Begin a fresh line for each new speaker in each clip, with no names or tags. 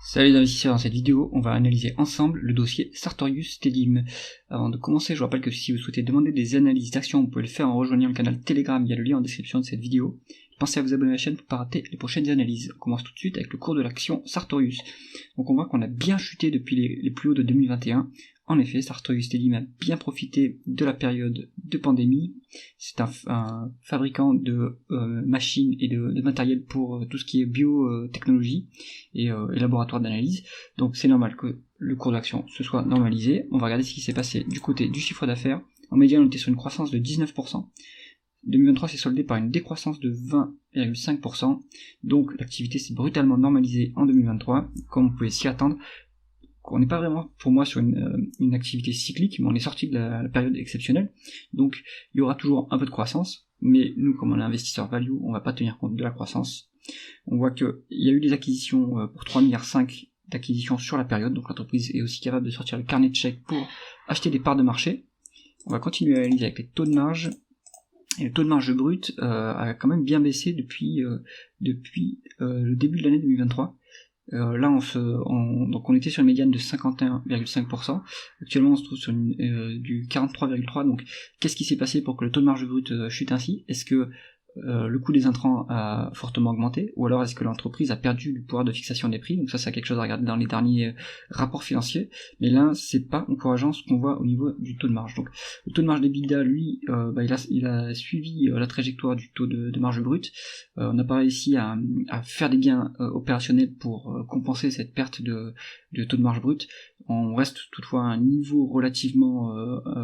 Salut les investisseurs, dans cette vidéo, on va analyser ensemble le dossier Sartorius Tedim. Avant de commencer, je vous rappelle que si vous souhaitez demander des analyses d'actions, vous pouvez le faire en rejoignant le canal Telegram, il y a le lien en description de cette vidéo. Pensez à vous abonner à la chaîne pour ne pas rater les prochaines analyses. On commence tout de suite avec le cours de l'action Sartorius. Donc on voit qu'on a bien chuté depuis les plus hauts de 2021. En effet, Sartorius Tedim a bien profité de la période de pandémie. C'est un fabricant de machines et de matériel pour tout ce qui est biotechnologie et laboratoire d'analyse. Donc c'est normal que le cours d'action se soit normalisé. On va regarder ce qui s'est passé du côté du chiffre d'affaires. En médiane, on était sur une croissance de 19%. 2023 s'est soldé par une décroissance de 20,5%. Donc l'activité s'est brutalement normalisée en 2023, comme on pouvait s'y attendre. On n'est pas vraiment, pour moi, sur une activité cyclique, mais on est sorti de la période exceptionnelle. Donc il y aura toujours un peu de croissance, mais nous, comme on est investisseur value, on va pas tenir compte de la croissance. On voit qu'il y a eu des acquisitions pour 3,5 milliards d'acquisitions sur la période, donc l'entreprise est aussi capable de sortir le carnet de chèques pour acheter des parts de marché. On va continuer à analyser avec les taux de marge. Et le taux de marge brut a quand même bien baissé depuis le début de l'année 2023. Là donc on était sur une médiane de 51,5%, actuellement on se trouve sur du 43,3%, donc qu'est-ce qui s'est passé pour que le taux de marge brut chute ainsi? Est-ce que le coût des intrants a fortement augmenté, ou alors est-ce que l'entreprise a perdu du pouvoir de fixation des prix? Donc ça c'est quelque chose à regarder dans les derniers rapports financiers, mais là c'est pas encourageant ce qu'on voit au niveau du taux de marge. Donc le taux de marge d'EBITDA, lui, il a suivi la trajectoire du taux de marge brute. On n'a pas réussi à faire des gains opérationnels pour compenser cette perte de taux de marge brute. On reste toutefois à un niveau relativement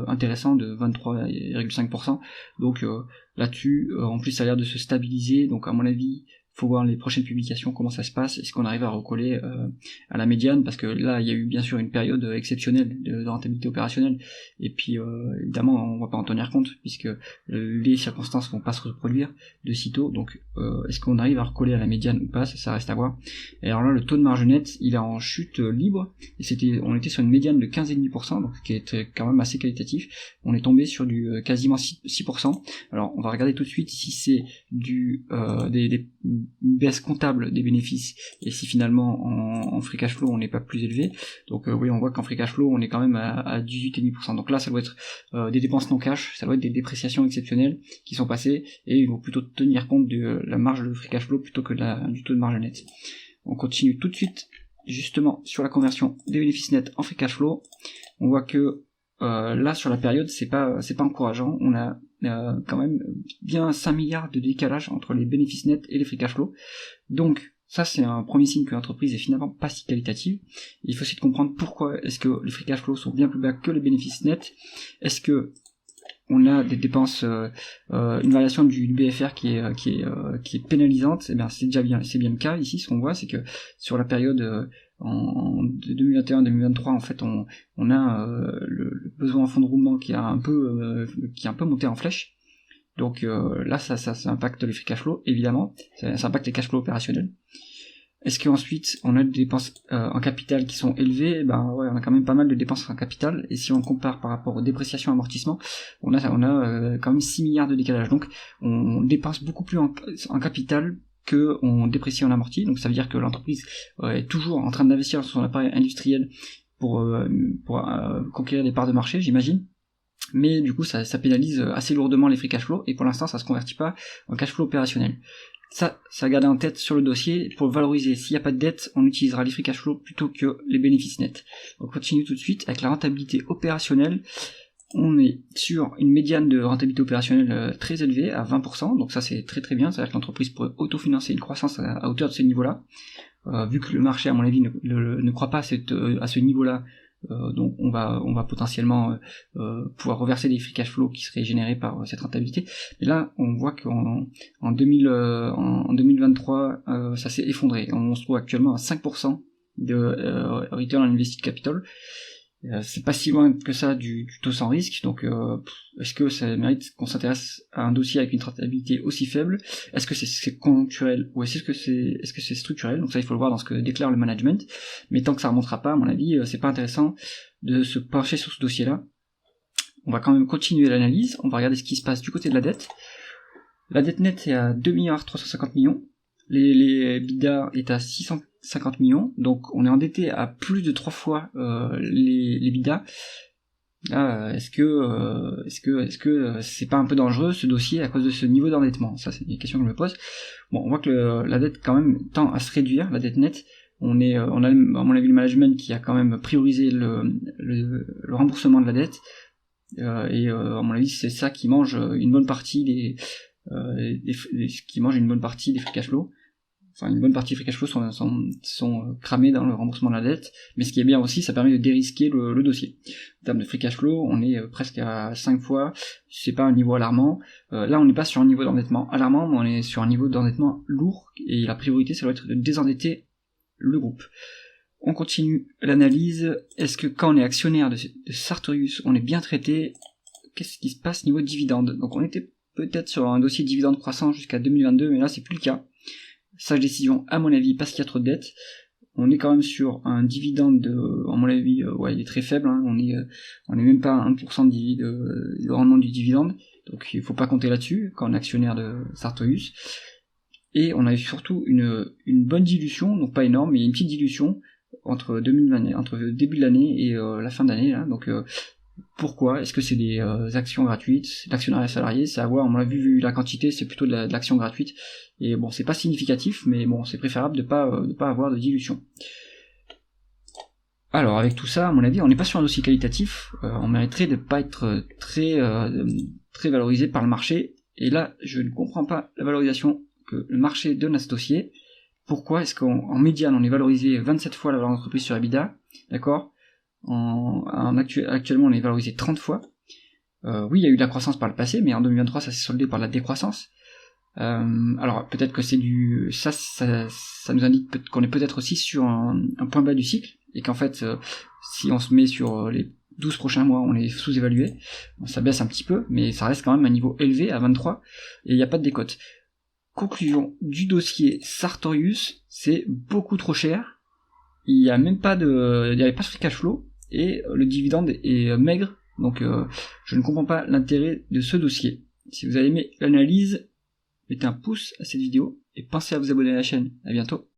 intéressant de 23,5%, donc là-dessus, en plus ça a l'air de se stabiliser, donc à mon avis, faut voir les prochaines publications, comment ça se passe, est-ce qu'on arrive à recoller à la médiane, parce que là il y a eu bien sûr une période exceptionnelle de rentabilité opérationnelle, et puis évidemment on va pas en tenir compte, puisque les circonstances vont pas se reproduire de sitôt, donc est-ce qu'on arrive à recoller à la médiane ou pas, ça reste à voir. Et alors là le taux de marge net, il est en chute libre, et on était sur une médiane de 15,5%, donc qui est quand même assez qualitatif, on est tombé sur du quasiment 6%, alors on va regarder tout de suite si c'est une baisse comptable des bénéfices, et si finalement en free cash flow on n'est pas plus élevé. Donc oui, on voit qu'en free cash flow on est quand même à 18,5%, donc là ça doit être des dépenses non cash, ça doit être des dépréciations exceptionnelles qui sont passées, et il faut plutôt tenir compte de la marge de free cash flow plutôt que du taux de marge net. On continue tout de suite justement sur la conversion des bénéfices nets en free cash flow. On voit que là sur la période c'est pas encourageant, on a quand même bien 5 milliards de décalage entre les bénéfices nets et les free cash flow, donc ça c'est un premier signe que l'entreprise est finalement pas si qualitative. Il faut essayer de comprendre pourquoi est-ce que les free cash flow sont bien plus bas que les bénéfices nets. Est-ce que on a des dépenses, une variation du BFR qui est pénalisante? Eh bien c'est bien le cas ici. Ce qu'on voit, c'est que sur la période en 2021-2023, en fait, on a le besoin en fonds de roulement qui a un peu monté en flèche. Donc là, ça impacte les free cash flow, évidemment. Ça impacte les cash flow opérationnels. Est-ce qu'ensuite on a des dépenses en capital qui sont élevées? Ben ouais, on a quand même pas mal de dépenses en capital, et si on compare par rapport aux dépréciations et amortissements, on a quand même 6 milliards de décalage. Donc on dépense beaucoup plus en capital que on déprécie en amorti. Donc ça veut dire que l'entreprise est toujours en train d'investir sur son appareil industriel pour conquérir des parts de marché, j'imagine. Mais du coup ça pénalise assez lourdement les free cash flow, et pour l'instant ça se convertit pas en cash flow opérationnel. Ça garder en tête sur le dossier. Pour le valoriser, s'il n'y a pas de dette, on utilisera les free cash flow plutôt que les bénéfices nets. On continue tout de suite avec la rentabilité opérationnelle. On est sur une médiane de rentabilité opérationnelle très élevée, à 20%, donc ça c'est très très bien, c'est-à-dire que l'entreprise pourrait autofinancer une croissance à hauteur de ce niveau-là, vu que le marché à mon avis ne croit pas à ce niveau-là. Donc on va potentiellement pouvoir reverser des free cash flow qui seraient générés par cette rentabilité. Et là on voit qu'en 2023 ça s'est effondré. On se trouve actuellement à 5% de return on invested capital. C'est pas si loin que ça du taux sans risque, donc est-ce que ça mérite qu'on s'intéresse à un dossier avec une rentabilité aussi faible? Est-ce que c'est conjoncturel, ou est-ce que c'est structurel? Donc ça il faut le voir dans ce que déclare le management, mais tant que ça remontera pas, à mon avis c'est pas intéressant de se pencher sur ce dossier-là. On va quand même continuer l'analyse, on va regarder ce qui se passe du côté de la dette. La dette nette est à 2,350 milliards. les EBITDA est à 650 millions, donc on est endetté à plus de 3 fois les EBITDA. Là, est-ce que c'est pas un peu dangereux ce dossier à cause de ce niveau d'endettement? Ça, c'est une question que je me pose. Bon, on voit que la dette quand même tend à se réduire, la dette nette. On a à mon avis le management qui a quand même priorisé le remboursement de la dette, et à mon avis c'est ça qui mange une bonne partie qui mange une bonne partie des free cash flow. Enfin, une bonne partie des free cash flow sont cramés dans le remboursement de la dette, mais ce qui est bien aussi, ça permet de dérisquer le dossier. En termes de free cash flow, on est presque à 5 fois, c'est pas un niveau alarmant. Là, on n'est pas sur un niveau d'endettement alarmant, mais on est sur un niveau d'endettement lourd, et la priorité, ça doit être de désendetter le groupe. On continue l'analyse. Est-ce que quand on est actionnaire de Sartorius, on est bien traité? Qu'est-ce qui se passe niveau dividende? Donc on était peut-être sur un dossier dividende croissant jusqu'à 2022, mais là c'est plus le cas. Sage décision à mon avis parce qu'il y a trop de dettes. On est quand même sur un dividende à mon avis, il est très faible, hein. On est même pas à 1% de rendement du dividende, donc il faut pas compter là-dessus quand on est actionnaire de Sartorius. Et on a surtout une bonne dilution, donc pas énorme, mais il y a une petite dilution entre le début de l'année et la fin d'année, là. Donc pourquoi? Est-ce que c'est des actions gratuites, l'actionnariat salarié? C'est à voir. On l'a vu la quantité, c'est plutôt de l'action gratuite. Et bon, c'est pas significatif, mais bon, c'est préférable de pas avoir de dilution. Alors, avec tout ça, à mon avis, on n'est pas sur un dossier qualitatif. On mériterait de pas être très valorisé par le marché. Et là, je ne comprends pas la valorisation que le marché donne à ce dossier. Pourquoi est-ce qu'en médiane, on est valorisé 27 fois la valeur d'entreprise sur EBITDA, d'accord? Actuellement, on est valorisé 30 fois. Oui, il y a eu de la croissance par le passé, mais en 2023, ça s'est soldé par la décroissance. Alors, peut-être que c'est ça nous indique qu'on est peut-être aussi sur un point bas du cycle, et qu'en fait, si on se met sur les 12 prochains mois, on est sous-évalué. Bon, ça baisse un petit peu, mais ça reste quand même un niveau élevé à 23, et il n'y a pas de décote. Conclusion du dossier Sartorius, c'est beaucoup trop cher. Il n'y avait pas de free cash flow et le dividende est maigre. Donc je ne comprends pas l'intérêt de ce dossier. Si vous avez aimé l'analyse, mettez un pouce à cette vidéo et pensez à vous abonner à la chaîne. À bientôt.